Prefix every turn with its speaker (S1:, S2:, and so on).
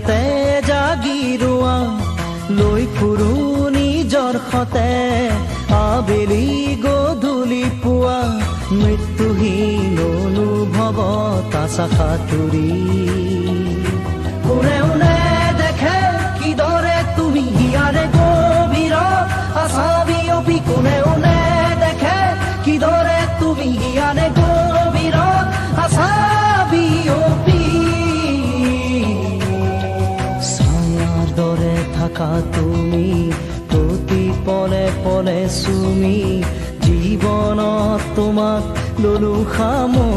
S1: নিশাতে জাগিৰোৱা লৈ ফুৰো নিজৰ সতে আবেলি গধূলি পুৱা মৃত্যুহীন অনুভৱত আশা সাঁতুৰি কোনে কোনে দেখে কিদৰে তুমি হিয়াৰে গভীৰত আশা বিয়পি কোনে কোনে দেখে কিদৰে তুমি হিয়াৰে গভীৰত আশা বিয়পি ছায়াৰ দৰে থাকা তুমি প্ৰতি পলে পলে চুমি জীৱনত তোমাক ললো সামৰি